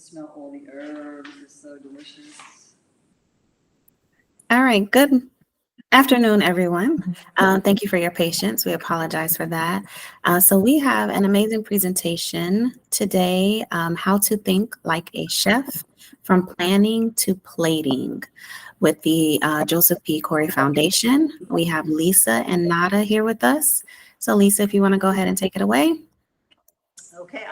smell all the herbs. It's so delicious. All right, good afternoon, everyone. Thank you for your patience. We apologize for that. So, we have an amazing presentation today, How to Think Like a Chef from Planning to Plating with the Joseph P. Cory Foundation. We have Lisa and Nada here with us. So, Lisa, if you want to go ahead and take it away. Okay,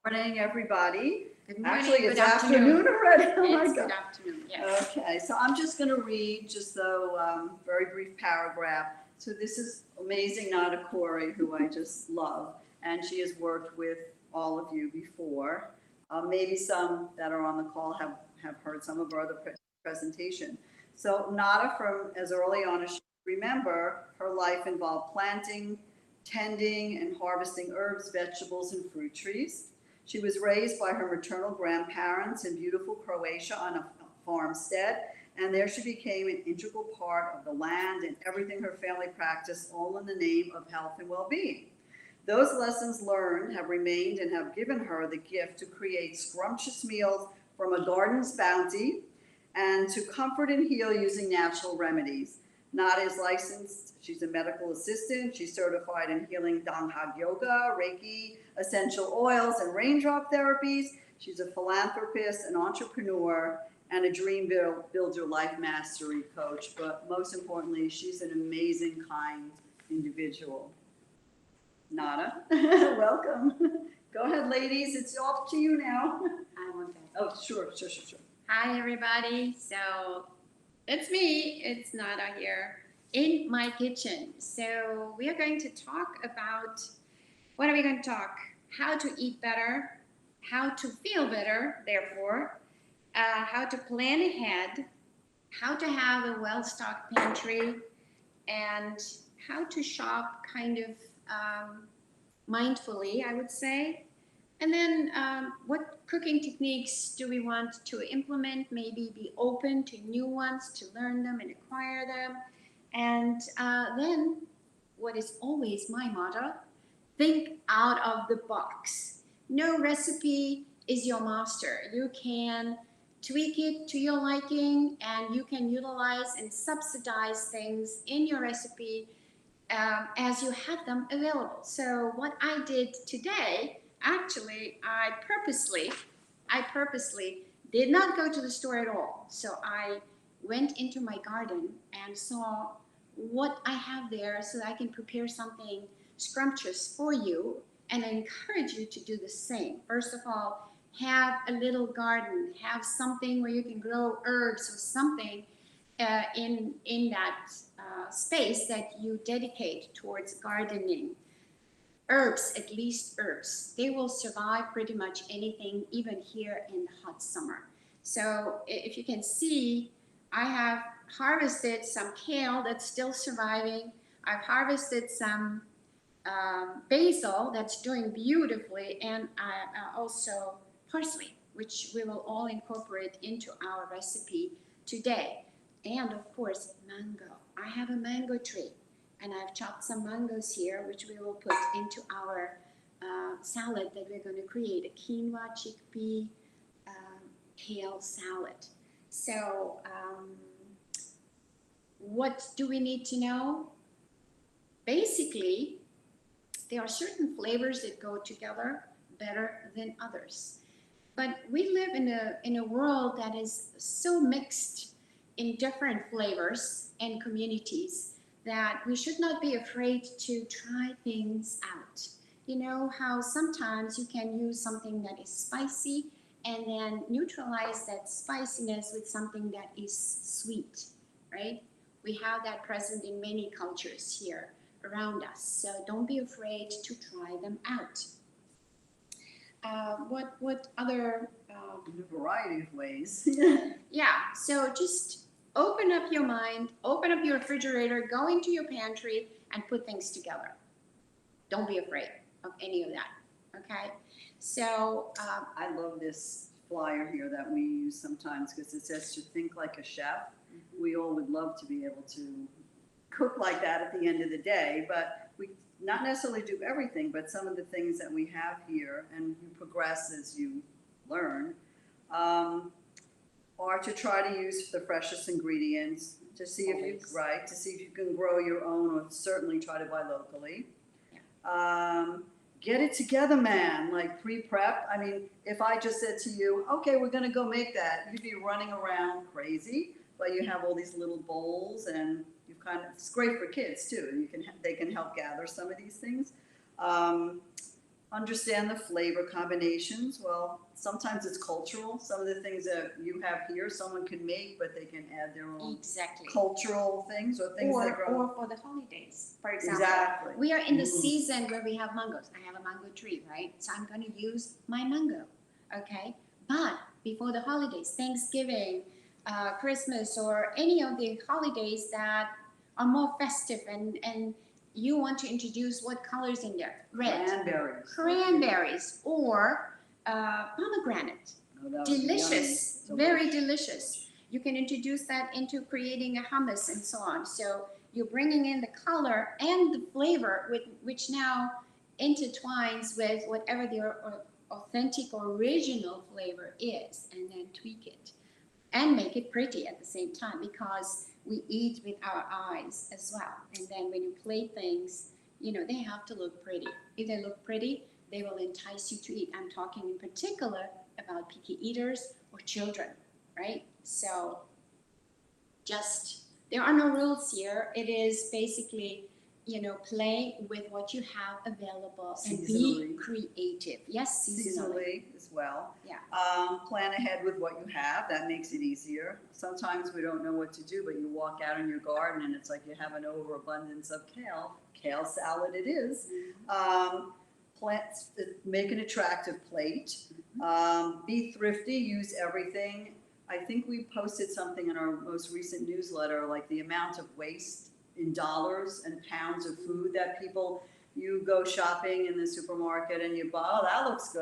morning, everybody. Good morning, Actually, it's good afternoon. afternoon already. Oh my It's God. good afternoon, yes. Okay, so I'm just going to read just a very brief paragraph. So this is amazing Nada Cory, who I just love, and she has worked with all of you before. Maybe some that are on the call have heard some of her other presentation. So Nada, from as early on as she remember, her life involved planting, tending, and harvesting herbs, vegetables, and fruit trees. She was raised by her maternal grandparents in beautiful Croatia on a farmstead, and there she became an integral part of the land and everything her family practiced, all in the name of health and well-being. Those lessons learned have remained and have given her the gift to create scrumptious meals from a garden's bounty and to comfort and heal using natural remedies. Nada is licensed, she's a medical assistant, she's certified in healing Danghag Yoga, Reiki, essential oils, and raindrop therapies. She's a philanthropist, an entrepreneur, and a dream builder life mastery coach. But most importantly, she's an amazing, kind individual. Nada, welcome. Go ahead, ladies, it's off to you now. I want that. Oh, sure. Hi, everybody. So it's me. It's Nada here in my kitchen. So we are going to talk about, what are we going to talk? How to eat better, how to feel better, therefore, how to plan ahead, how to have a well-stocked pantry, and how to shop kind of mindfully, I would say. And then what cooking techniques do we want to implement? Maybe be open to new ones, to learn them and acquire them. And then what is always my motto, think out of the box. No recipe is your master. You can tweak it to your liking, and you can utilize and subsidize things in your recipe as you have them available. So what I did today, actually, I purposely did not go to the store at all. So I went into my garden and saw what I have there so that I can prepare something scrumptious for you, and I encourage you to do the same. First of all, have a little garden, have something where you can grow herbs or something in that space that you dedicate towards gardening. Herbs, at least herbs, they will survive pretty much anything, even here in the hot summer. So if you can see, I have harvested some kale that's still surviving. I've harvested some basil that's doing beautifully, and also parsley, which we will all incorporate into our recipe today. And of course, mango. I have a mango tree, and I've chopped some mangoes here, which we will put into our salad that we're going to create, a quinoa, chickpea, kale salad. So what do we need to know? Basically, there are certain flavors that go together better than others. But we live in a world that is so mixed in different flavors and communities that we should not be afraid to try things out. You know how sometimes you can use something that is spicy and then neutralize that spiciness with something that is sweet, right? We have that present in many cultures here around us. So don't be afraid to try them out. What other? In a variety of ways. Yeah, so just open up your mind, open up your refrigerator, go into your pantry, and put things together. Don't be afraid of any of that, okay? So I love this flyer here that we use sometimes because it says to think like a chef. We all would love to be able to cook like that at the end of the day, but we not necessarily do everything, but some of the things that we have here, and you progress as you learn, are to try to use the freshest ingredients to see if you, Always. right, to see if you can grow your own, or certainly try to buy locally. Get it together, man, like pre-prep. I mean, if I just said to you, okay, we're gonna go make that, you'd be running around crazy, but you have all these little bowls, and you kind of, it's great for kids too. You can, they can help gather some of these things. Understand the flavor combinations. Well, sometimes it's cultural. Some of the things that you have here, someone can make, but they can add their own Exactly. cultural things or things that grow. Or for the holidays, for example. Exactly. We are in the season where we have mangoes. I have a mango tree, right? So I'm going to use my mango, okay? But before the holidays, Thanksgiving, Christmas, or any of the holidays that are more festive, and you want to introduce what colors in there? Red. Cranberries. Cranberries, or pomegranate. Oh, that would be Delicious, yummy. very delicious. You can introduce that into creating a hummus and so on. So you're bringing in the color and the flavor, which now intertwines with whatever the authentic or original flavor is, and then tweak it and make it pretty at the same time, because we eat with our eyes as well. And then when you plate things, you know, they have to look pretty. If they look pretty, they will entice you to eat. I'm talking in particular about picky eaters or children, right? So just, there are no rules here. It is basically, you know, play with what you have available and be Seasonally. creative. Yes, seasonally. Seasonally as well. Yeah. Plan ahead with what you have. That makes it easier. Sometimes we don't know what to do, but you walk out in your garden and it's like you have an overabundance of kale. Kale salad it is. Make an attractive plate. Be thrifty, use everything. I think we posted something in our most recent newsletter, like the amount of waste in dollars and pounds of food that people, you go shopping in the supermarket and you buy, oh, that looks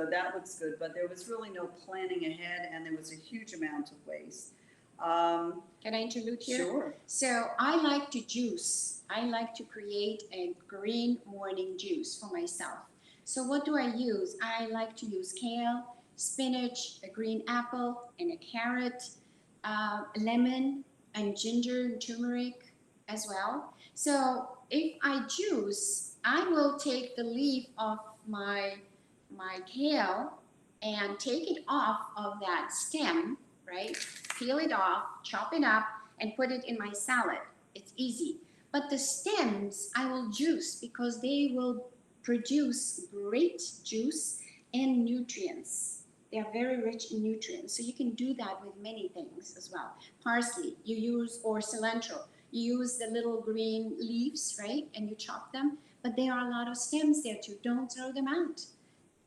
good, but there was really no planning ahead, and there was a huge amount of waste. Can I interlude here? Sure. So I like to juice. I like to create a green morning juice for myself. So what do I use? I like to use kale, spinach, a green apple, and a carrot, lemon, and ginger and turmeric as well. So if I juice, I will take the leaf of my kale and take it off of that stem, right? Peel it off, chop it up, and put it in my salad. It's easy. But the stems I will juice, because they will produce great juice and nutrients. They are very rich in nutrients. So you can do that with many things as well. Parsley, you use, or cilantro, you use the little green leaves, right? And you chop them. But there are a lot of stems there too. Don't throw them out.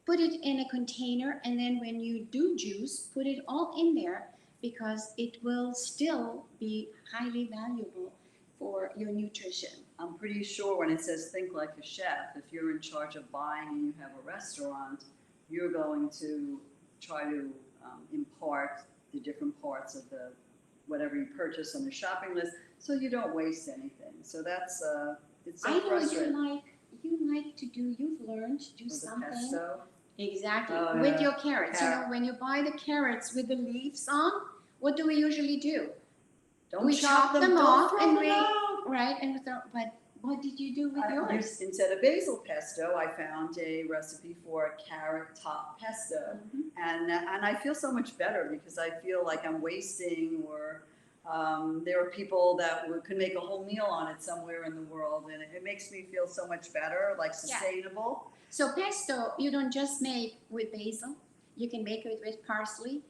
Put it in a container, and then when you do juice, put it all in there, because it will still be highly valuable for your nutrition. I'm pretty sure when it says think like a chef, if you're in charge of buying and you have a restaurant, you're going to try to impart the different parts of the whatever you purchase on the shopping list, so you don't waste anything. So that's it's so I know frustrating. you like to do. You've learned to do With the something. pesto. Exactly. Oh, With yeah. your carrots. You know, Carrot. when you buy the carrots with the leaves on, what do we usually do? Don't We chop them, them don't off throw and them we, out. right? And but what did you do with I yours? used, instead of basil pesto, I found a recipe for a carrot top pesto, and I feel so much better, because I feel like I'm wasting, or there are people that could make a whole meal on it somewhere in the world, and it makes me feel so much better, like sustainable. So pesto, you don't just make with basil. You can make it with parsley.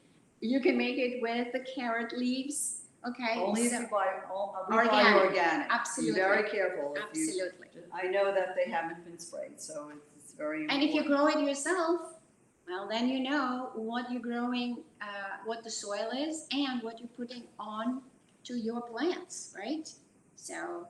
You can make it with the carrot leaves. Okay. Only if so, you buy Organic. organic. Absolutely. Be very careful. absolutely. I know that they haven't been sprayed, so it's very important. And if you grow it yourself, well, then you know what you're growing, what the soil is, and what you're putting on to your plants, right? So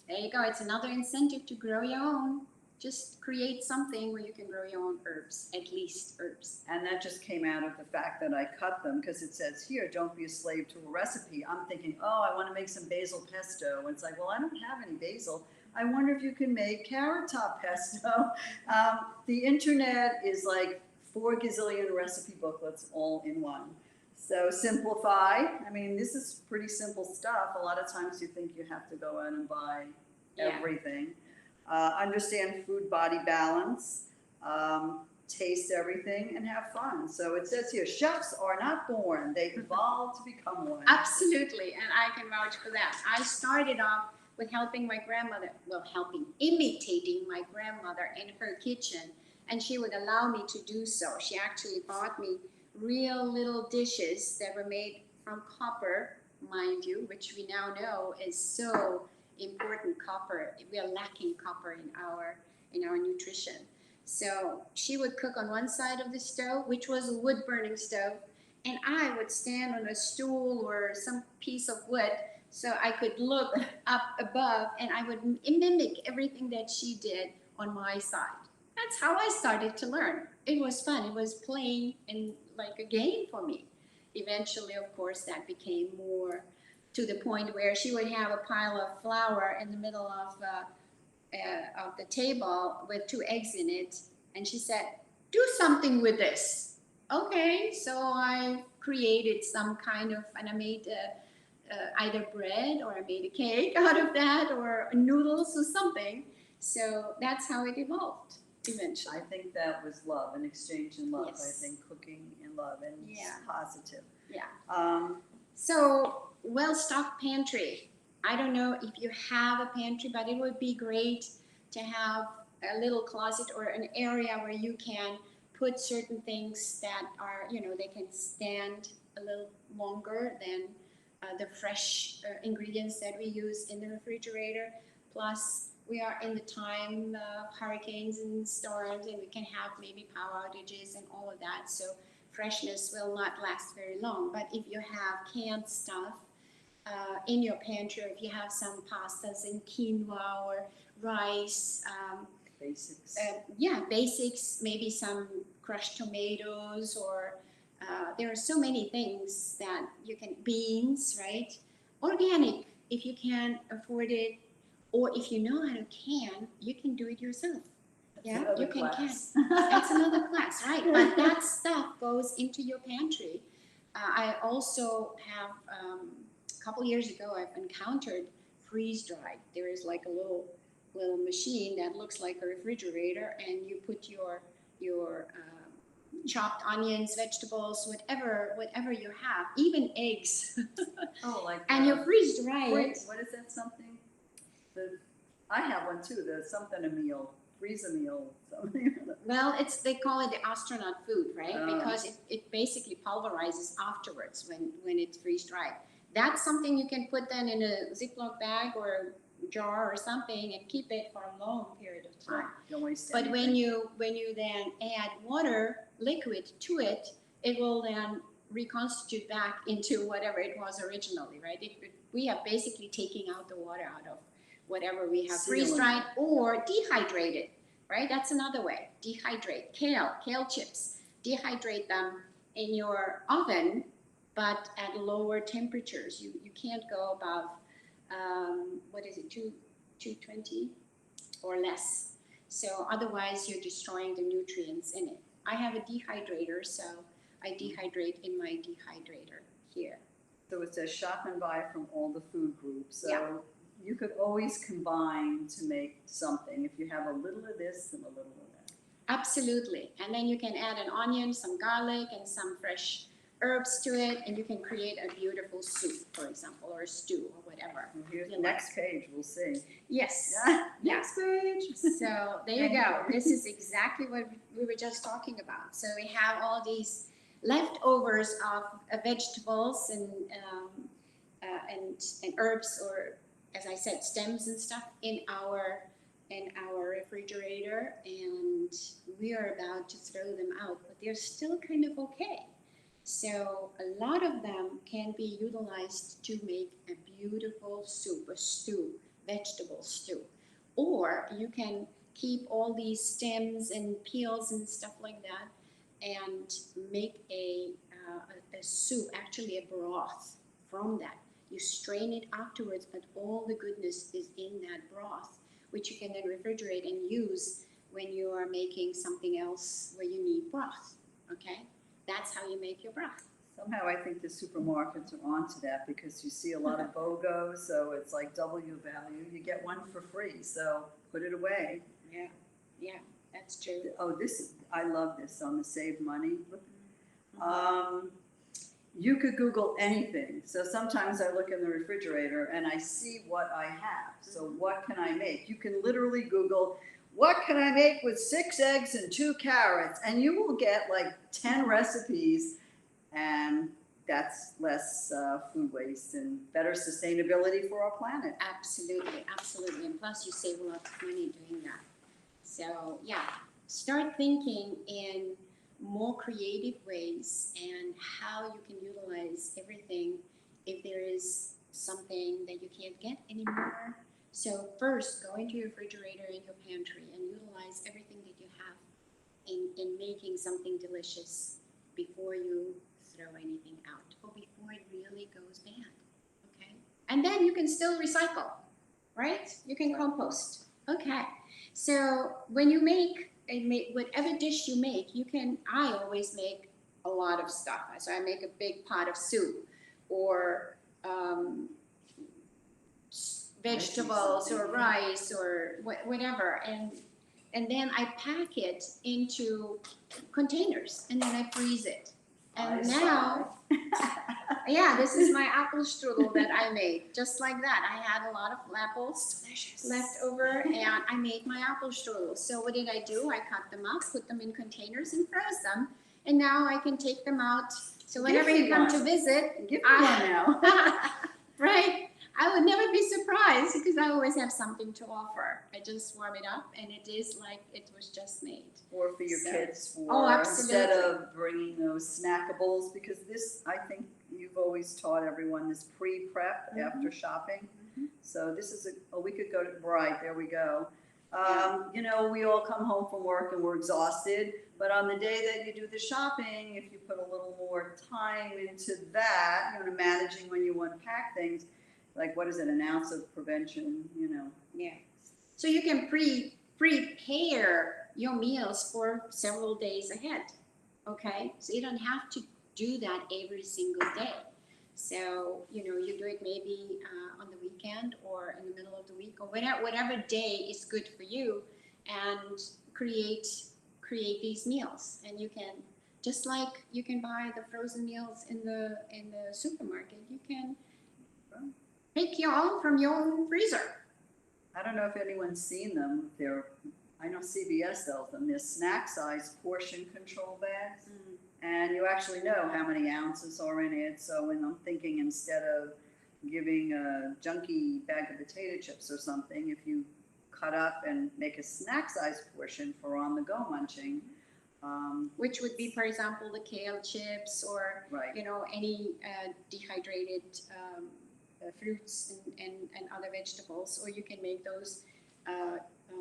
there you go. It's another incentive to grow your own. Just create something where you can grow your own herbs, at least herbs. And that just came out of the fact that I cut them, because it says here, don't be a slave to a recipe. I'm thinking, oh, I want to make some basil pesto. And it's like, well, I don't have any basil. I wonder if you can make carrot top pesto. The internet is like 4 gazillion recipe booklets all in one. So simplify. I mean, this is pretty simple stuff. A lot of times you think you have to go out and buy Yeah. everything. Understand food body balance, taste everything, and have fun. So it says here, chefs are not born, they evolve to become one. Absolutely, and I can vouch for that. I started off with helping my grandmother, imitating my grandmother in her kitchen, and she would allow me to do so. She actually bought me real little dishes that were made from copper, mind you, which we now know is so important. Copper, we are lacking copper in our nutrition. So she would cook on one side of the stove, which was a wood burning stove, and I would stand on a stool or some piece of wood so I could look up above, and I would mimic everything that she did on my side. That's how I started to learn. It was fun. It was playing and like a game for me. Eventually, of course, that became more to the point where she would have a pile of flour in the middle of the table with 2 eggs in it, and she said, "Do something with this." Okay, so I created some kind of, and I made either bread or I made a cake out of that, or noodles or something. So that's how it evolved eventually. I think that was love, an exchange in love. Yes. I think cooking in love, and it's Yeah. positive. Yeah. So, well-stocked pantry. I don't know if you have a pantry, but it would be great to have a little closet or an area where you can put certain things that are, they can stand a little longer than the fresh ingredients that we use in the refrigerator. Plus, we are in the time of hurricanes and storms, and we can have maybe power outages and all of that. So freshness will not last very long. But if you have canned stuff in your pantry, or if you have some pastas and quinoa or rice, Basics. basics, maybe some crushed tomatoes, or there are so many things that you can, beans, right? Organic, if you can afford it, or if you know how to can, you can do it yourself. That's Yeah, another you can class. That's another class, right? But that stuff goes into your pantry. I also have, a couple years ago, I've encountered freeze dried. There is like a little machine that looks like a refrigerator, and you put your chopped onions, vegetables, whatever you have, even eggs, Oh, like and you freeze dry it. wait, what is that something? I have one too. The something a meal, freeze a meal, something. Well, they call it the astronaut food, right? Oh. Because it basically pulverizes afterwards when it's freeze dried. That's something you can put then in a Ziploc bag or a jar or something and keep it for a long period of time. Don't waste But when anything. you then add water, liquid to it, it will then reconstitute back into whatever it was originally, right? We are basically taking out the water out of whatever we have freeze dried or dehydrated, right? That's another way. Dehydrate kale chips. Dehydrate them in your oven, but at lower temperatures. You can't go above 220 or less. So otherwise you're destroying the nutrients in it. I have a dehydrator, so I dehydrate in my dehydrator here. So it says shop and buy from all the food groups. So Yeah. you could always combine to make something if you have a little of this and a little of that. Absolutely. And then you can add an onion, some garlic, and some fresh herbs to it, and you can create a beautiful soup, for example, or a stew or whatever. Well, here's the next page. We'll see. Yes. Next page. So there you go. This is exactly what we were just talking about. So we have all these leftovers of vegetables and herbs, or as I said, stems and stuff in our refrigerator, and we are about to throw them out, but they're still kind of okay. So a lot of them can be utilized to make a beautiful soup, a stew, vegetable stew. Or you can keep all these stems and peels and stuff like that and make a soup, actually a broth from that. You strain it afterwards, but all the goodness is in that broth, which you can then refrigerate and use when you are making something else where you need broth. Okay, that's how you make your broth. Somehow I think the supermarkets are onto that because you see a lot of BOGO, so it's like double your value. You get one for free, so put it away. Yeah, yeah, that's true. Oh, I love this on the Save Money. You could Google anything. So sometimes I look in the refrigerator and I see what I have. So what can I make? You can literally Google, what can I make with 6 eggs and 2 carrots? And you will get like 10 recipes, and that's less food waste and better sustainability for our planet. Absolutely, absolutely. And plus you save a lot of money doing that. So yeah, start thinking in more creative ways and how you can utilize everything if there is something that you can't get anymore. So first, go into your refrigerator and your pantry and utilize everything that you have in making something delicious before you throw anything out or before it really goes bad, okay? And then you can still recycle, right? You can compost, okay? So when you make whatever dish you make, I always make a lot of stuff. So I make a big pot of soup or vegetables or rice or whatever. And then I pack it into containers and then I freeze it. And now, yeah, this is my apple strudel that I made, just like that. I had a lot of apples left over and I made my apple strudel. So what did I do? I cut them up, put them in containers and froze them. And now I can take them out. So whenever you come to visit, give me one now. Right? I would never be surprised because I always have something to offer. I just warm it up and it is like it was just made. Or for your kids, absolutely. Instead of bringing those snackables, because this, I think you've always taught everyone this pre-prep after shopping. So this is we could go to, right, there we go. You know, we all come home from work and we're exhausted, but on the day that you do the shopping, if you put a little more time into that, you know, managing when you unpack things, like what is it, an ounce of prevention, you know. Yeah. So you can prepare your meals for several days ahead, okay? So you don't have to do that every single day. So, you know, you do it maybe on the weekend or in the middle of the week or whatever day is good for you, and create these meals. And you can, just like you can buy the frozen meals in the supermarket, you can make your own from your own freezer. I don't know if anyone's seen them. I know CBS sells them. They're snack size portion control bags. And you actually know how many ounces are in it. So when I'm thinking, instead of giving a junky bag of potato chips or something, if you cut up and make a snack size portion for on the go munching. Which would be, for example, the kale chips or, you know, any dehydrated fruits and other vegetables. Or you can make those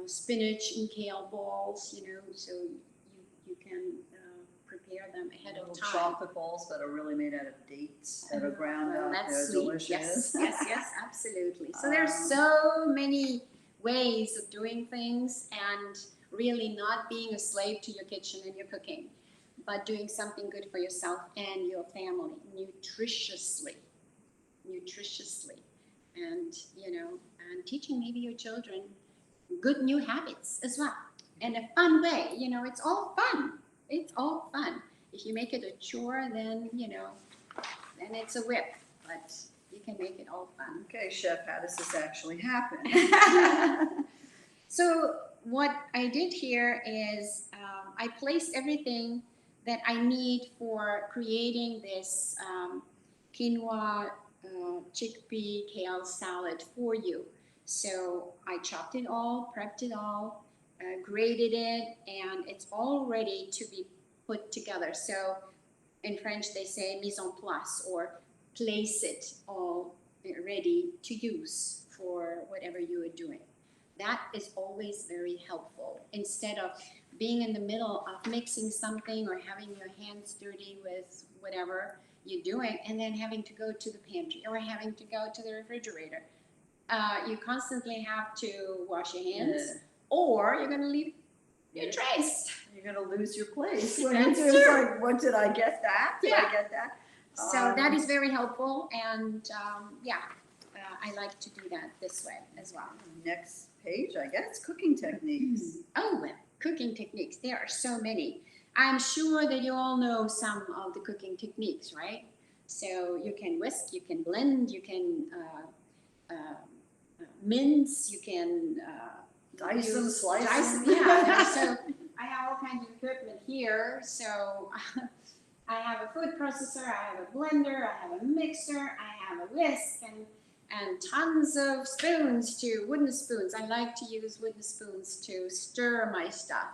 spinach and kale balls, you know, so you can prepare them ahead of time. Chocolate balls that are really made out of dates that are ground up. They're sweet. Delicious. Yes, absolutely. So there's so many ways of doing things, and really not being a slave to your kitchen and your cooking, but doing something good for yourself and your family, nutritiously, and, you know, and teaching maybe your children good new habits as well, in a fun way. You know, it's all fun. It's all fun. If you make it a chore, then, you know, then it's a whip, but you can make it all fun. Okay, Chef, how does this actually happen? So what I did here is I placed everything that I need for creating this quinoa, chickpea, kale salad for you. So I chopped it all, prepped it all, grated it, and it's all ready to be put together. So in French they say mise en place, or place it all ready to use for whatever you are doing. That is always very helpful, instead of being in the middle of mixing something or having your hands dirty with whatever you're doing and then having to go to the pantry or having to go to the refrigerator. You constantly have to wash your hands, or you're going to leave your trays. you're gonna lose your place. When That's it's just true. like, what did I get that? Did Yeah. I get that? So that is very helpful, and I like to do that this way as well. Next page, I guess, cooking techniques. Oh, well, cooking techniques. There are so many. I'm sure that you all know some of the cooking techniques, right? So you can whisk, you can blend, you can mince, you can Dice them, slice dice them. Yeah. So I have all kinds of equipment here. So I have a food processor, I have a blender, I have a mixer, I have a whisk, and tons of spoons too, wooden spoons. I like to use wooden spoons to stir my stuff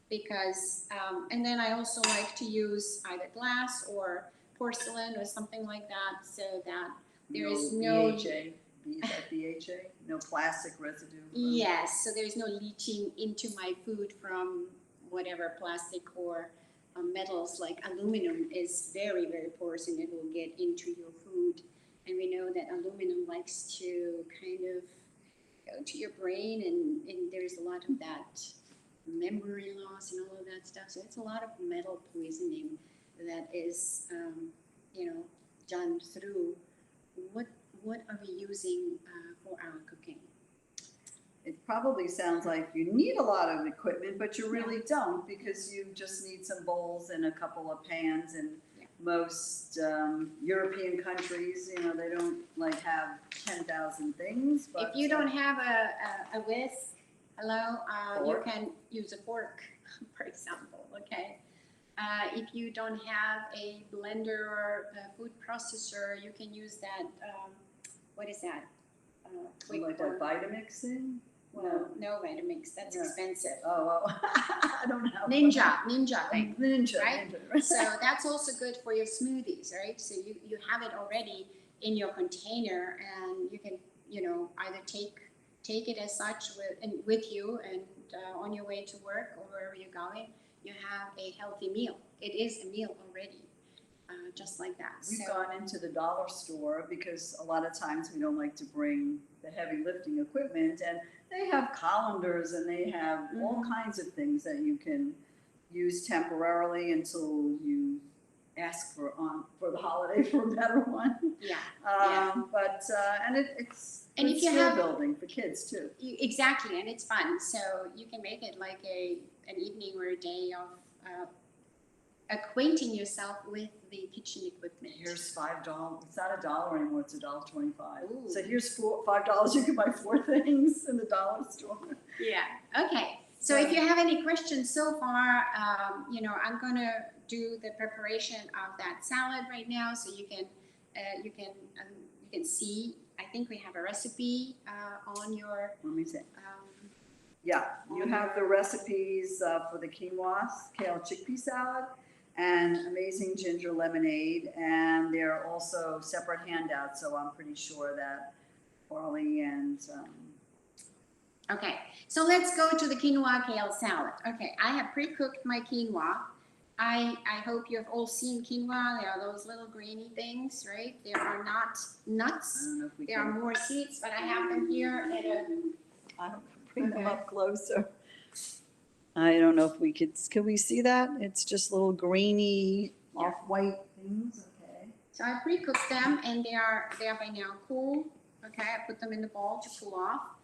because, and then I also like to use either glass or porcelain or something like that so that there is no BHA. Is that BHA? No plastic residue. Yes, so there's no leaching into my food from whatever plastic or metals like aluminum is very, very porous and it will get into your food. And we know that aluminum likes to kind of go to your brain and there's a lot of that memory loss and all of that stuff. So it's a lot of metal poisoning that is, done through what are we using for our cooking? It probably sounds like you need a lot of equipment, but you really don't because you just need some bowls and a couple of pans. And most European countries, they don't like have 10,000 things. But if you don't have a whisk, you Fork. can use a fork, for example. Okay. If you don't have a blender or a food processor, you can use that. What is that? Quick like fork. that Vitamix thing? No Vitamix. That's No. expensive. Oh, I don't know. Ninja thing. Ninja. Right? Ninja. So that's also good for your smoothies, right? So you have it already in your container, and you can either take it as such with you and on your way to work or wherever you're going. You have a healthy meal. It is a meal already, just like that. We've gone into the dollar store because a lot of times we don't like to bring the heavy lifting equipment, and they have colanders and they have all kinds of things that you can use temporarily until you ask for the holiday for a better one. But it's And good if you skill have- building for kids too. Exactly, and it's fun. So you can make it like an evening or a day of acquainting yourself with the kitchen equipment. Here's $5. It's not $1 anymore. It's $1.25. Ooh. So here's $5. You can buy 4 things in the dollar store. Yeah. Okay. So if you have any questions so far, I'm gonna do the preparation of that salad right now, so you can see. I think we have a recipe on your. Let me see. Yeah, you have the recipes for the quinoa, kale chickpea salad, and amazing ginger lemonade, and they're also separate handouts. So I'm pretty sure that Cory and Okay, so let's go to the quinoa kale salad. Okay, I have pre-cooked my quinoa. I hope you have all seen quinoa. There are those little grainy things, right? There are not I nuts. don't know if we There are can. more seeds, but I have them here at a. I don't bring them Okay. up closer. I don't know if we could. Can we see that? It's just little grainy, Yeah. off-white things. Okay. So I pre-cooked them and they are by now cool. Okay, I put them in the bowl to cool off.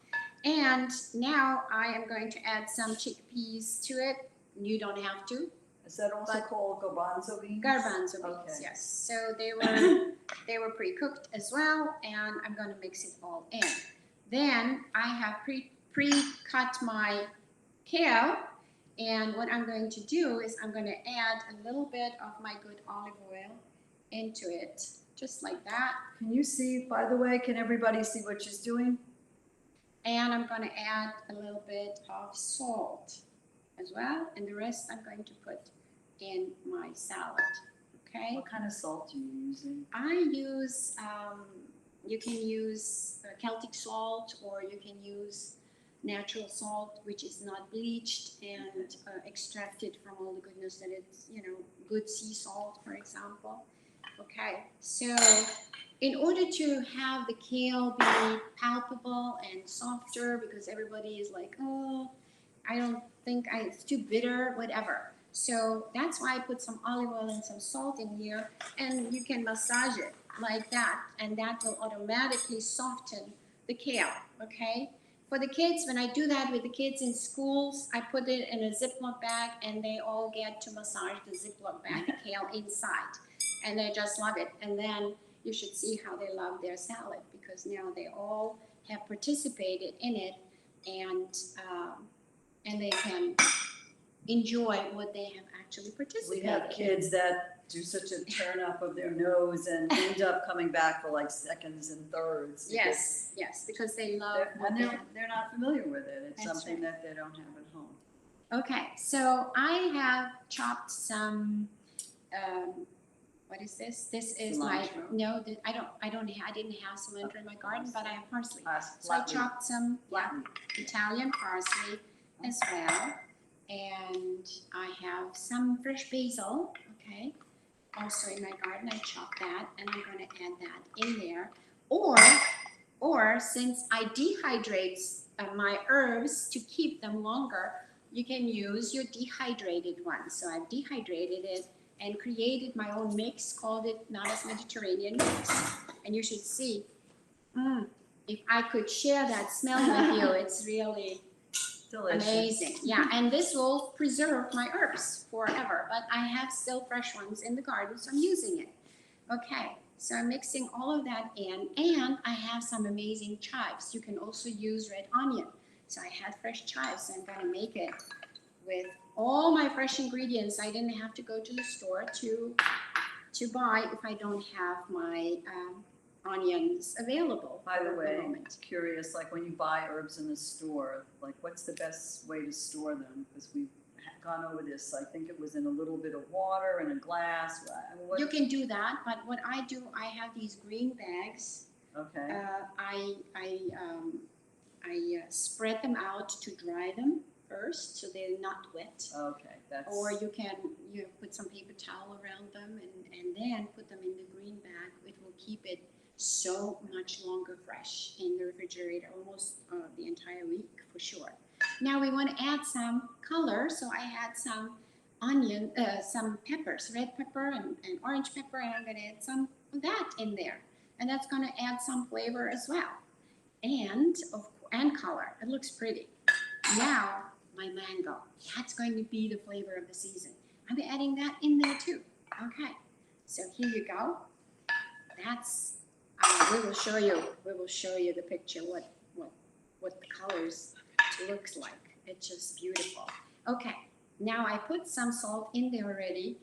And now I am going to add some chickpeas to it. You don't have to. Is that also But- called garbanzo beans? Garbanzo beans, Okay. yes. So they were pre-cooked as well, and I'm going to mix it all in. Then I have pre-cut my kale, and what I'm going to do is I'm going to add a little bit of my good olive oil into it, just like that. Can you see, by the way, can everybody see what she's doing? And I'm going to add a little bit of salt as well, and the rest I'm going to put in my salad. Okay. What kind of salt are you using? I use, you can use Celtic salt, or you can use natural salt, which is not bleached and extracted from all the goodness that it's, good sea salt, for example. Okay, so in order to have the kale be palpable and softer, because everybody is like, oh, I don't think it's too bitter, whatever. So that's why I put some olive oil and some salt in here, and you can massage it like that, and that will automatically soften the kale, okay? For the kids, when I do that with the kids in schools, I put it in a Ziploc bag, and they all get to massage the Ziploc bag, the kale inside, and they just love it. And then you should see how they love their salad, because now they all have participated in it, and they can enjoy what they have actually We participated have kids that do such a turn up of their nose and end up coming back for like seconds and thirds. Yes, yes, because they love what And they they're not familiar with it. It's That's something that they don't have at home. Okay, so I have chopped some, what is this? This is Cilantro? I didn't have cilantro in my garden, but I have parsley. So I Flat leaf. chopped some Flat leaf. Italian parsley as well. And I have some fresh basil, okay? Also in my garden, I chopped that, and I'm gonna add that in there. Or since I dehydrate my herbs to keep them longer, you can use your dehydrated one. So I've dehydrated it and created my own mix, called it Nana's Mediterranean Mix. And you should see, if I could share that smell with you, it's really Delicious. amazing. Yeah, and this will preserve my herbs forever, but I have still fresh ones in the garden, so I'm using it. Okay, so I'm mixing all of that in, and I have some amazing chives. You can also use red onion. So I had fresh chives, so I'm gonna make it with all my fresh ingredients. I didn't have to go to the store to buy if I don't have my onions available. By the for way, moment. curious, like when you buy herbs in the store, like what's the best way to store them? Because we've gone over this. I think it was in a little bit of water in a glass. I mean, You can do that, but what I do, I have these green bags. Okay. I spread them out to dry them first, so they're not wet. Okay, that's. Or you can put some paper towel around them and then put them in the green bag. It will keep it so much longer fresh in the refrigerator, almost the entire week for sure. Now we want to add some color, so I had some some peppers, red pepper and orange pepper, and I'm going to add some of that in there, and that's going to add some flavor as well, and color. It looks pretty. Now my mango, that's going to be the flavor of the season. I'm adding that in there too. Okay, so here you go. That's we will show you the picture what the colors looks like. It's just beautiful. Okay, now I put some salt in there already,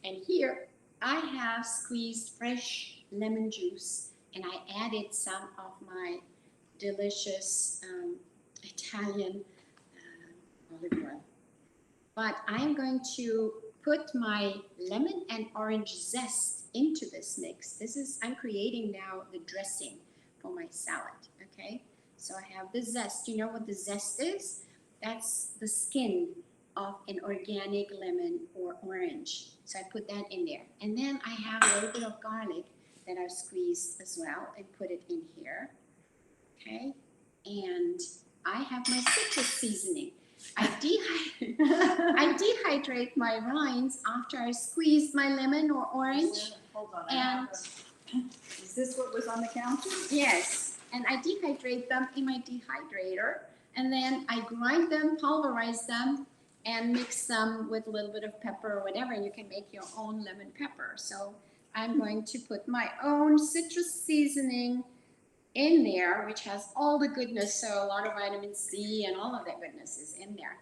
and here I have squeezed fresh lemon juice, and I added some of my delicious Italian olive oil. But I am going to put my lemon and orange zest into this mix. I'm creating now the dressing for my salad, okay? So I have the zest. You know what the zest is? That's the skin of an organic lemon or orange. So I put that in there. And then I have a little bit of garlic that I've squeezed as well and put it in here, okay? And I have my citrus seasoning. I dehydrate my rinds after I squeeze my lemon or orange. Hold on. And Is this what was on the counter? yes, and I dehydrate them in my dehydrator, and then I grind them, pulverize them, and mix them with a little bit of pepper or whatever, and you can make your own lemon pepper. So I'm going to put my own citrus seasoning in there, which has all the goodness, so a lot of vitamin C and all of that goodness is in there.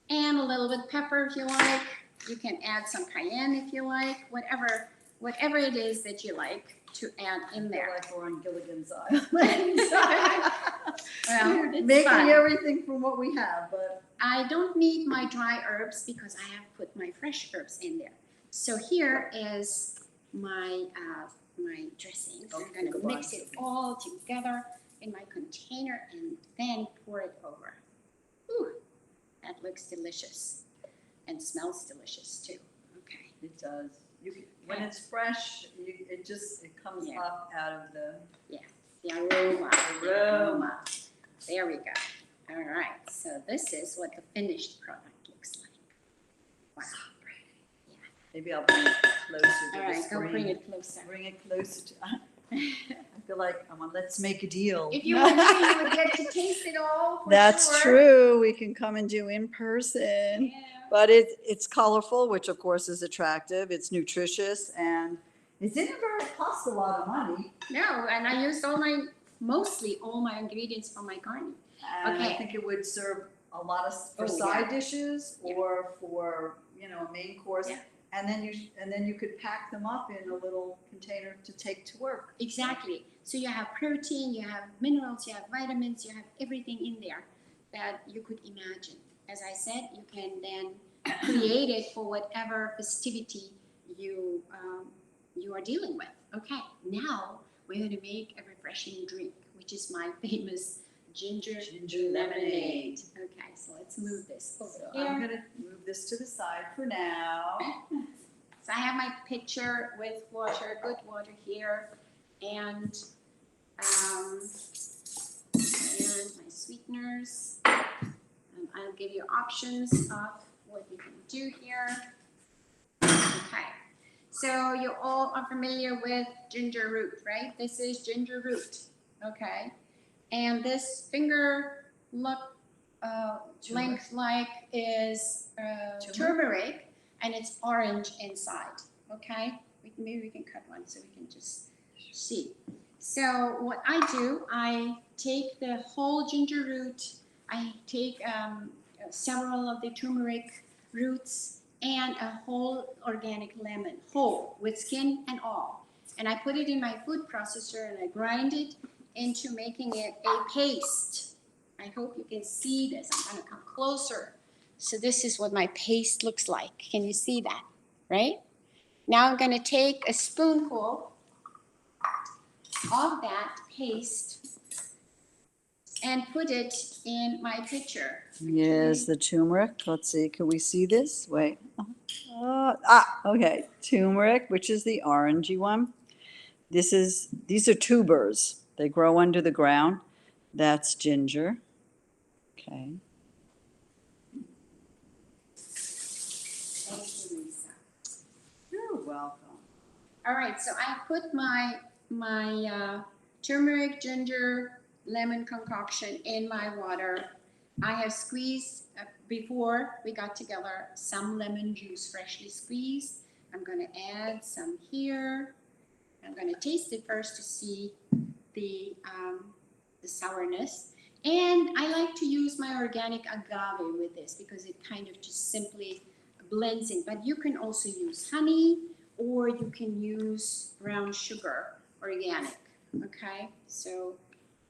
And a little bit of pepper if you like. You can add some cayenne if you like, whatever it is that you like to add in there. I feel like we're on Gilligan's Island. Well, it's Making fun. everything from what we have, but. I don't need my dry herbs because I have put my fresh herbs in there. So here is my my dressing. I'm going to mix it all together in my container and then pour it over. Ooh, that looks delicious and smells delicious too. Okay. It does. When it's fresh, it comes up out of the The aroma. aroma. There we go. All right, so this is what the finished product looks like. Wow. Maybe I'll bring it closer to All the right, go screen. bring it closer. Bring it closer to, I feel like, I'm on, let's make a deal. If you were here, you would get to taste it all for That's sure. true. We can come and do in person. Yeah. But it's colorful, which of course is attractive. It's nutritious and it didn't very cost a lot of money. No, and I used mostly all my ingredients from my garden. And I Okay. think it would serve a lot of, for Oh, side yeah. dishes Yeah. or for, a main course. Yeah. And then you could pack them up in a little container to take to work. Exactly. So you have protein, you have minerals, you have vitamins, you have everything in there that you could imagine. As I said, you can then create it for whatever festivity you are dealing with. Okay, now we're going to make a refreshing drink, which is my famous ginger lemonade. Okay, so let's move this over So here. I'm gonna move this to the side for now. So I have my pitcher with water, good water here, and my sweeteners. I'll give you options of what you can do here. Okay, so you all are familiar with ginger root, right? This is ginger root, okay? And this finger length like is turmeric, and it's orange inside, okay? Maybe we can cut one so we can just see. So what I do, I take the whole ginger root, I take several of the turmeric roots, and a whole organic lemon, whole, with skin and all. And I put it in my food processor and I grind it into making it a paste. I hope you can see this. I'm gonna come closer. So this is what my paste looks like. Can you see that, right? Now I'm gonna take a spoonful of that paste and put it in my pitcher. Yes, the turmeric. Let's see, can we see this? Wait. Okay. Turmeric, which is the orangey one. These are tubers. They grow under the ground. That's ginger. Okay. Thank you, Lisa. You're welcome. All right, so I put my turmeric, ginger, lemon concoction in my water. I have squeezed, before we got together, some lemon juice, freshly squeezed. I'm gonna add some here. I'm gonna taste it first to see the sourness. And I like to use my organic agave with this because it kind of just simply blends in. But you can also use honey, or you can use brown sugar, organic, okay? So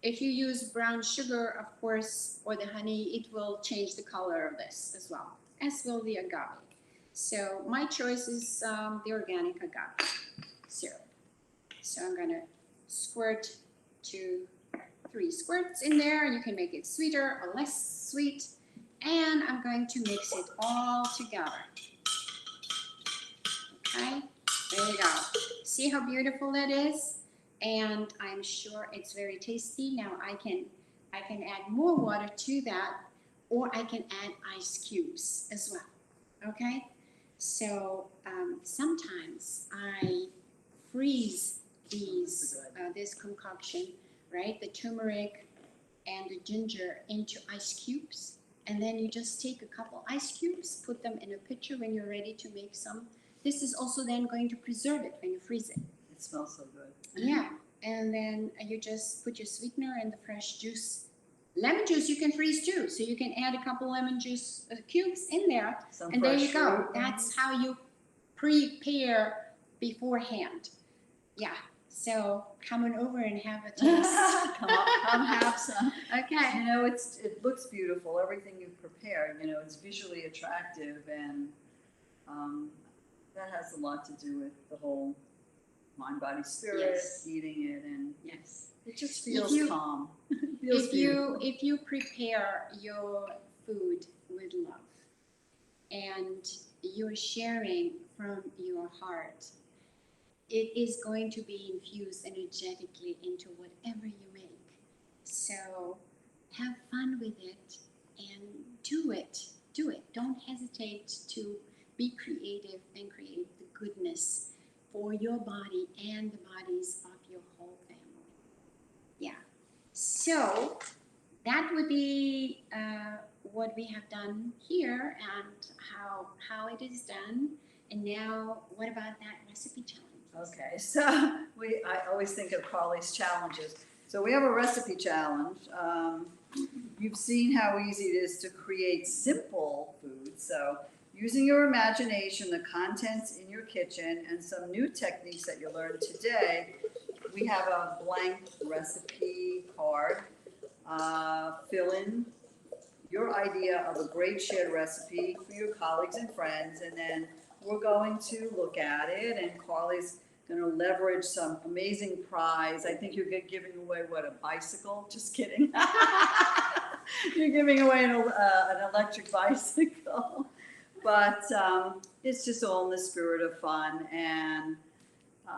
if you use brown sugar, of course, or the honey, it will change the color of this as well, as will the agave. So my choice is the organic agave syrup. So I'm gonna squirt 2-3 squirts in there. You can make it sweeter or less sweet. And I'm going to mix it all together. Okay, there you go. See how beautiful that is? And I'm sure it's very tasty. Now I can add more water to that, or I can add ice cubes as well. Okay, so sometimes I freeze this concoction, right? The turmeric and the ginger into ice cubes, and then you just take a couple ice cubes, put them in a pitcher when you're ready to make some. This is also then going to preserve it when you freeze it. It smells so good. Yeah, and then you just put your sweetener and the fresh juice. Lemon juice you can freeze too, so you can add a couple lemon juice cubes in there, and there you go. That's how you prepare beforehand. Yeah, so come on over and have a taste. Come have some. Okay. It looks beautiful. Everything you've prepared, it's visually attractive, and that has a lot to do with the whole mind, body, spirit, Yes. eating it, and Yes. it just feels calm. It feels If you prepare your food with love and you're sharing from your heart, it is going to be infused energetically into whatever you make. So have fun with it, and do it. Do it. Don't hesitate to be creative and create the goodness for your body and the bodies of your whole family. Yeah. So that would be what we have done here and how it is done. And now, what about that recipe challenge? Okay, so I always think of Carly's challenges. So we have a recipe challenge. You've seen how easy it is to create simple food. So using your imagination, the contents in your kitchen, and some new techniques that you learned today, we have a blank recipe card. Fill in your idea of a great shared recipe for your colleagues and friends, and then we're going to look at it, and Carly's going to leverage some amazing prize. I think you're giving away, what, a bicycle? Just kidding. You're giving away an electric bicycle. But it's just all in the spirit of fun, and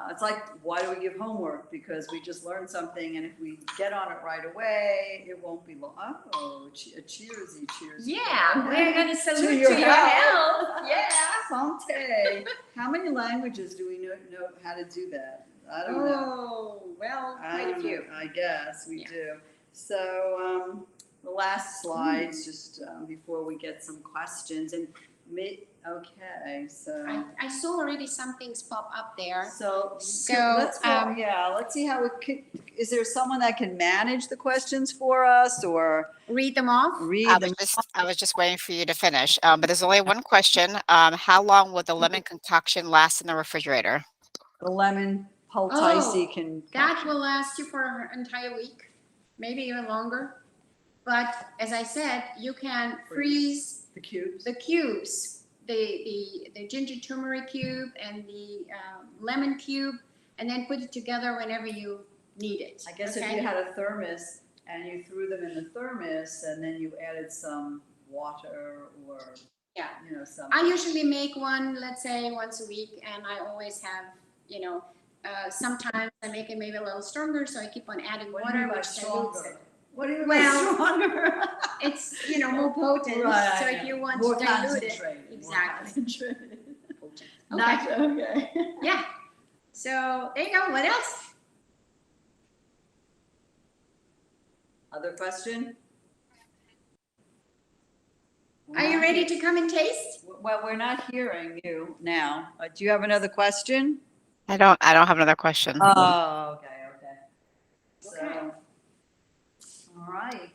it's like, why do we give homework? Because we just learned something, and if we get on it right away, it won't be long. Oh, a cheersy, cheers. Yeah, we're going to salute to your your health. Yeah. Sante. How many languages do we know how to do that? I don't know. Oh, well, I quite a don't few. know. I guess we Yeah. do. So the last slides, just before we get some questions, and okay, so. I saw already some things pop up there. So So, let's see how we can, is there someone that can manage the questions for us or Read them off. read them? I was just waiting for you to finish. But there's only one question. How long will the lemon concoction last in the refrigerator? The lemon Oh, poultice can. That will last you for an entire week, maybe even longer. But as I said, you can freeze The cubes. the cubes, the ginger turmeric cube and the lemon cube, and then put it together whenever you need it. I guess if okay? you had a thermos and you threw them in the thermos and then you added some water or, Yeah. something. I usually make one, let's say, once a week, and I always have, sometimes I make it maybe a little stronger, so I keep on adding What do you water, mean by which dilutes stronger? it. What do you mean Well, by stronger? It's, more potent, Right, so I if know. you want More to dilute it. concentrated, more Exactly. concentrated. Okay. Not, okay. Yeah. So there you go. What else? Other question? Are you ready to come and taste? Well, we're not hearing you now. Do you have another question? I don't have another question. Oh, okay. So, Okay. all right.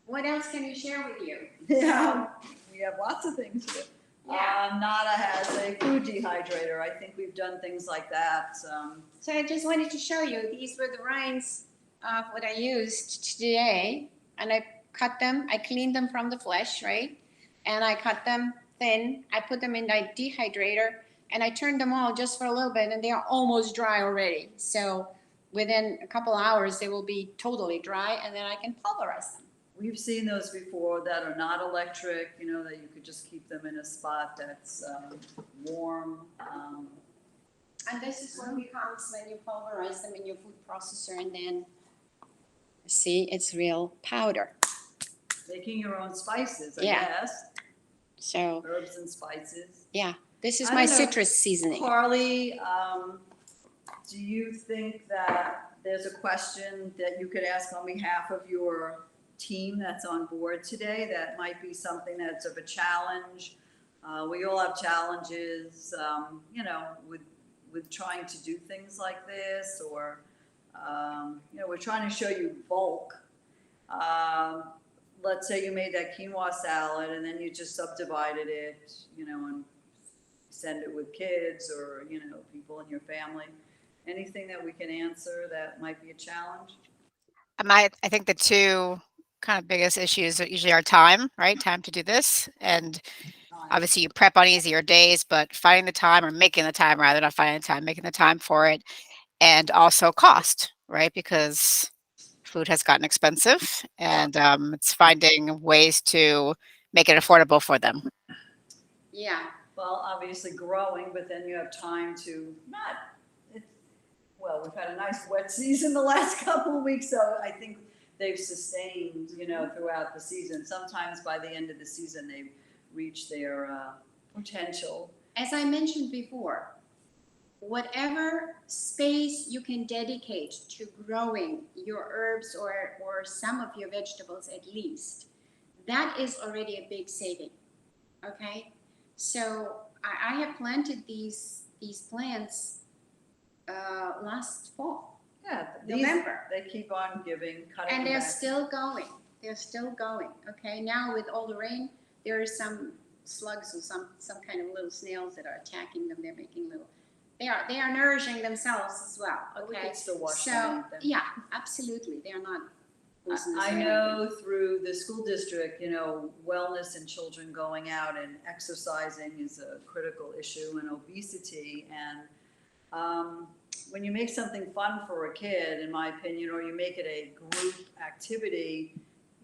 What else can we share with you? Yeah, we have lots of things to do. Yeah. Nada has a food dehydrator. I think we've done things like that. So I just wanted to show you. These were the rinds of what I used today, and I cut them. I cleaned them from the flesh, right? And I cut them thin. I put them in the dehydrator, and I turned them all just for a little bit, and they are almost dry already. So within a couple hours, they will be totally dry, and then I can pulverize them. We've seen those before that are not electric, that you could just keep them in a spot that's warm. And this is what becomes when you pulverize them in your food processor, and then see, it's real powder. Making your own spices, I Yeah. guess. So Herbs and spices. yeah, this is I my don't know. citrus seasoning. Carly, do you think that there's a question that you could ask on behalf of your team that's on board today that might be something that's of a challenge? We all have challenges, with trying to do things like this, or, we're trying to show you bulk. Let's say you made that quinoa salad and then you just subdivided it, and send it with kids or, people in your family. Anything that we can answer that might be a challenge? I think the two kind of biggest issues are usually our time, right? Time to do this. And obviously you prep on easier days, but finding the time, or making the time rather, not finding the time, making the time for it. And also cost, right? Because food has gotten expensive, and it's finding ways to make it affordable for them. Yeah. Well, obviously growing, but then you have time to well, we've had a nice wet season the last couple of weeks, so I think they've sustained, throughout the season. Sometimes by the end of the season, they've reached their potential. As I mentioned before, whatever space you can dedicate to growing your herbs or some of your vegetables at least, that is already a big saving. Okay, so I have planted these plants last fall, Yeah, November, they keep on giving, cutting and they're back. still going. They're still going. Okay, now with all the rain, there are some slugs or some kind of little snails that are attacking them. They're making little. They are nourishing themselves as well. But we Okay, could still wash so them and eat them. yeah, absolutely, they are not poisonous I or anything. know through the school district, wellness and children going out and exercising is a critical issue, and obesity. And when you make something fun for a kid, in my opinion, or you make it a group activity,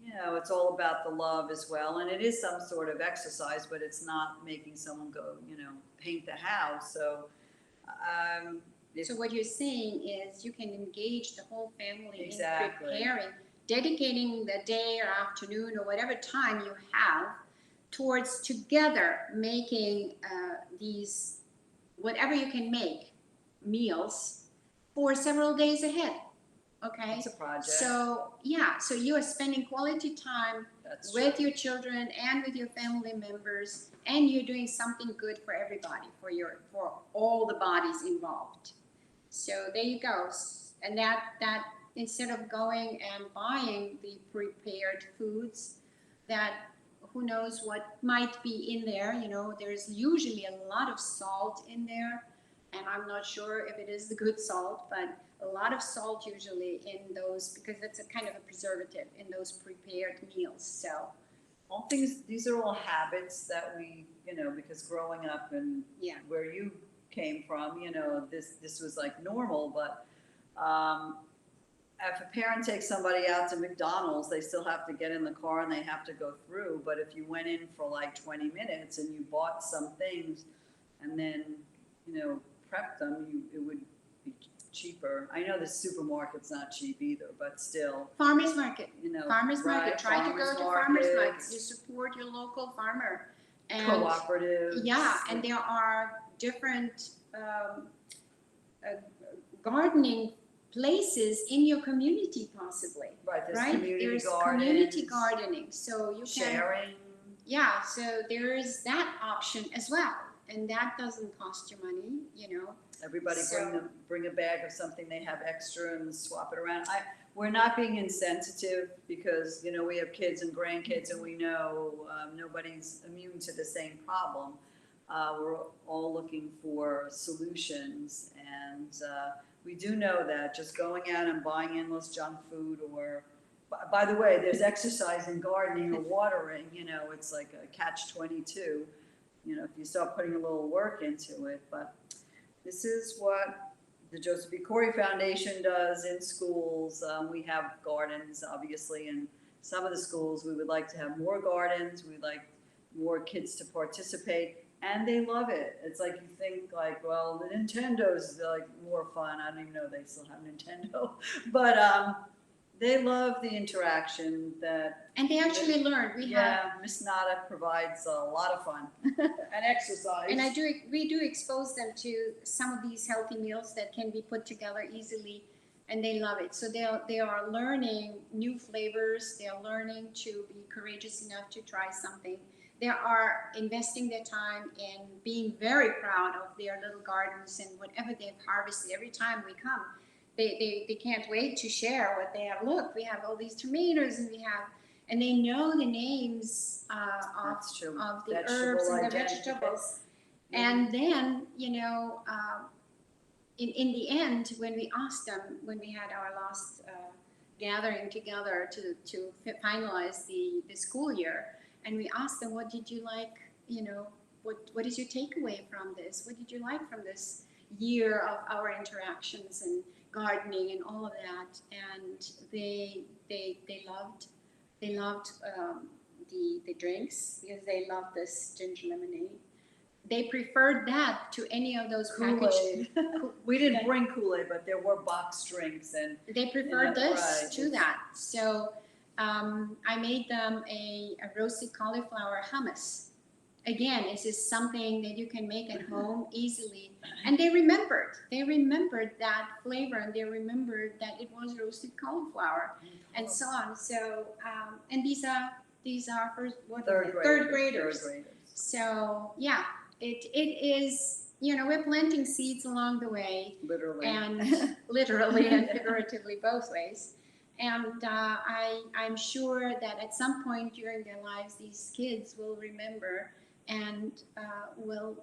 it's all about the love as well. And it is some sort of exercise, but it's not making someone go, paint the house. So, So what you're saying is you can engage the whole family Exactly. in preparing, dedicating the day or afternoon or whatever time you have towards together making these, whatever you can make, meals for several days ahead. Okay? it's a project. So, yeah, so you are spending quality time That's with true. your children and with your family members, and you're doing something good for everybody, for all the bodies involved. So there you go. And that instead of going and buying the prepared foods, that who knows what might be in there, there's usually a lot of salt in there, and I'm not sure if it is the good salt, but a lot of salt usually in those, because it's a kind of a preservative in those prepared meals. So These are all habits that we, because growing up and yeah, where you came from, this was like normal. But if a parent takes somebody out to McDonald's, they still have to get in the car and they have to go through. But if you went in for like 20 minutes and you bought some things and then, prepped them, it would be cheaper. I know the supermarket's not cheap either, but still, farmers market. Farmers right, market. Try to go to farmers market. You support your local farmer. And cooperatives. yeah, and there are different gardening places in your community, possibly. Right, there's Right? community There's gardens, community gardening, so you can. sharing. Yeah, so there is that option as well, and that doesn't cost you money. Everybody So- bring a bag of something they have extra and swap it around. We're not being insensitive because, we have kids and grandkids and we know nobody's immune to the same problem. We're all looking for solutions, and we do know that just going out and buying endless junk food by the way, there's exercise in gardening or watering, it's like a catch-22, if you start putting a little work into it. But this is what the Joseph B. Cory Foundation does in schools. We have gardens, obviously, in some of the schools. We would like to have more gardens. We'd like more kids to participate, and they love it. It's like you think like, well, the Nintendo's like more fun. I don't even know if they still have Nintendo, but they love the interaction that. And they actually learn. Miss Nada provides a lot of fun and exercise. And we do expose them to some of these healthy meals that can be put together easily, and they love it. So they are learning new flavors. They are learning to be courageous enough to try something. They are investing their time in being very proud of their little gardens and whatever they've harvested. Every time we come, they can't wait to share what they have. Look, we have all these tomatoes, and they know the names That's true. of the Vegetable herbs and the identity. vegetables. And then, in the end, when we asked them, when we had our last gathering together to finalize the school year, and we asked them, what did you like, what is your takeaway from this? What did you like from this year of our interactions and gardening and all of that? And they loved the drinks, because they loved this ginger lemonade. they preferred that to any of those packaged. Kool-Aid. We didn't bring Kool-Aid, but there were boxed drinks and. They preferred Yeah, this right, to it's- that. So I made them a roasted cauliflower hummus. Again, this is something that you can make at home easily. And they remembered. They remembered that flavor, and they remembered that it was roasted cauliflower, and so on. So and these are first what Third third graders. graders. So yeah, it is. We're planting seeds along the way, Literally. and literally and figuratively both ways. And I'm sure that at some point during their lives, these kids will remember and will,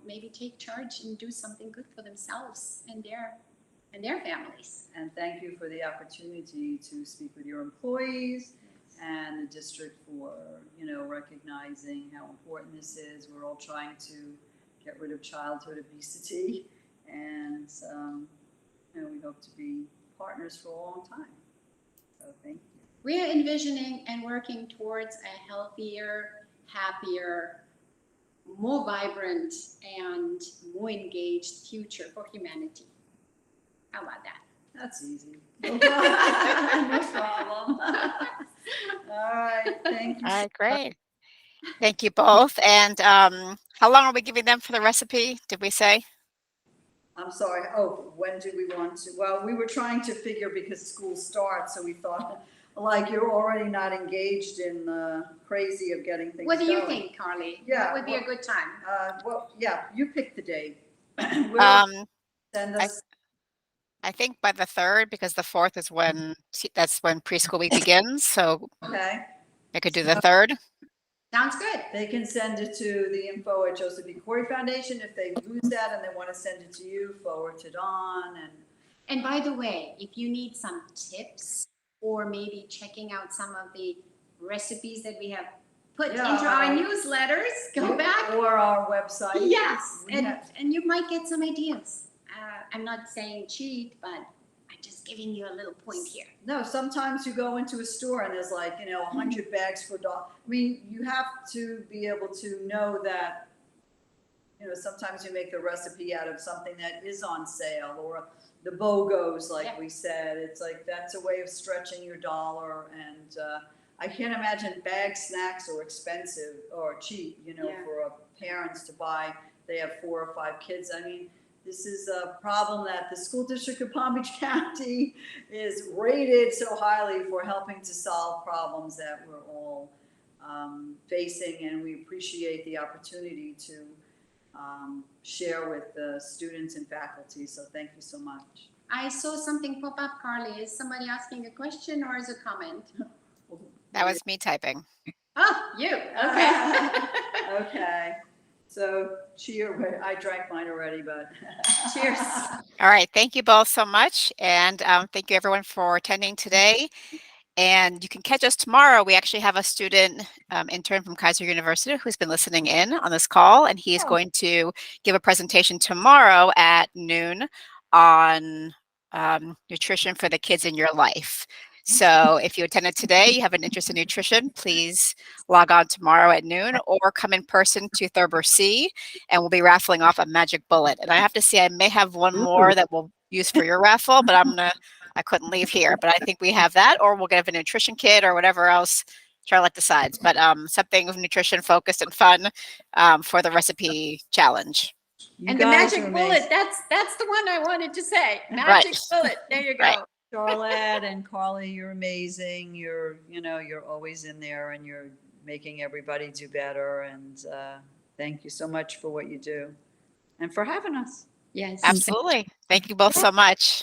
maybe take charge and do something good for themselves and their families. And thank you for the opportunity to speak with your employees and the district for, recognizing how important this is. We're all trying to get rid of childhood obesity, and we hope to be partners for a long time. So thank you. We are envisioning and working towards a healthier, happier, more vibrant, and more engaged future for humanity. How about that? That's easy. No problem. All right, thank you. All right, great. Thank you both. And how long are we giving them for the recipe? Did we say? I'm sorry. Oh, when do we want to? Well, we were trying to figure because school starts, so we thought, like, you're already not engaged in the crazy of getting things What do you going. think, Carly? Yeah, What would be a good time? You pick the date. Send I us. I think by the 3rd, because the 4th is that's when preschool week begins. So Okay. I could do the 3rd. Sounds good. They can send it to the info at Joseph B. Cory Foundation. If they lose that and they want to send it to you, forward to Dawn. And by the way, if you need some tips or maybe checking out some of the recipes that we have put into our newsletters, go back. Or our website. Yes, and you might get some ideas. I'm not saying cheat, but I'm just giving you a little point here. No, sometimes you go into a store and there's 100 bags for dog. I mean, you have to be able to know that, sometimes you make the recipe out of something that is on sale, or the BOGOs, like we said. It's like, that's a way of stretching your dollar. And I can't imagine bag snacks are expensive or cheap, for parents to buy. They have 4 or 5 kids. I mean, this is a problem that the school district of Palm Beach County is rated so highly for helping to solve problems that we're all facing, and we appreciate the opportunity to share with the students and faculty. So thank you so much. I saw something pop up, Carly. Is somebody asking a question or is a comment? That was me typing. Oh, you. Okay. Okay. So cheer. I drank mine already, but Cheers. All right. Thank you both so much. And thank you everyone for attending today. And you can catch us tomorrow. We actually have a student intern from Kaiser University who's been listening in on this call, and he is going to give a presentation tomorrow at noon on nutrition for the kids in your life. So if you attended today, you have an interest in nutrition, please log on tomorrow at noon or come in person to Thurber C, and we'll be raffling off a magic bullet. And I have to say, I may have one more that we'll use for your raffle, but I couldn't leave here, but I think we have that, or we'll get a nutrition kit or whatever else Charlotte decides, but something of nutrition focused and fun for the recipe challenge. And the magic bullet, that's the one I wanted to say. Magic bullet. There you go. Right. Charlotte and Carly, you're amazing. You're always in there, and you're making everybody do better. And thank you so much for what you do and for having us. Yes. Absolutely. Thank you both so much.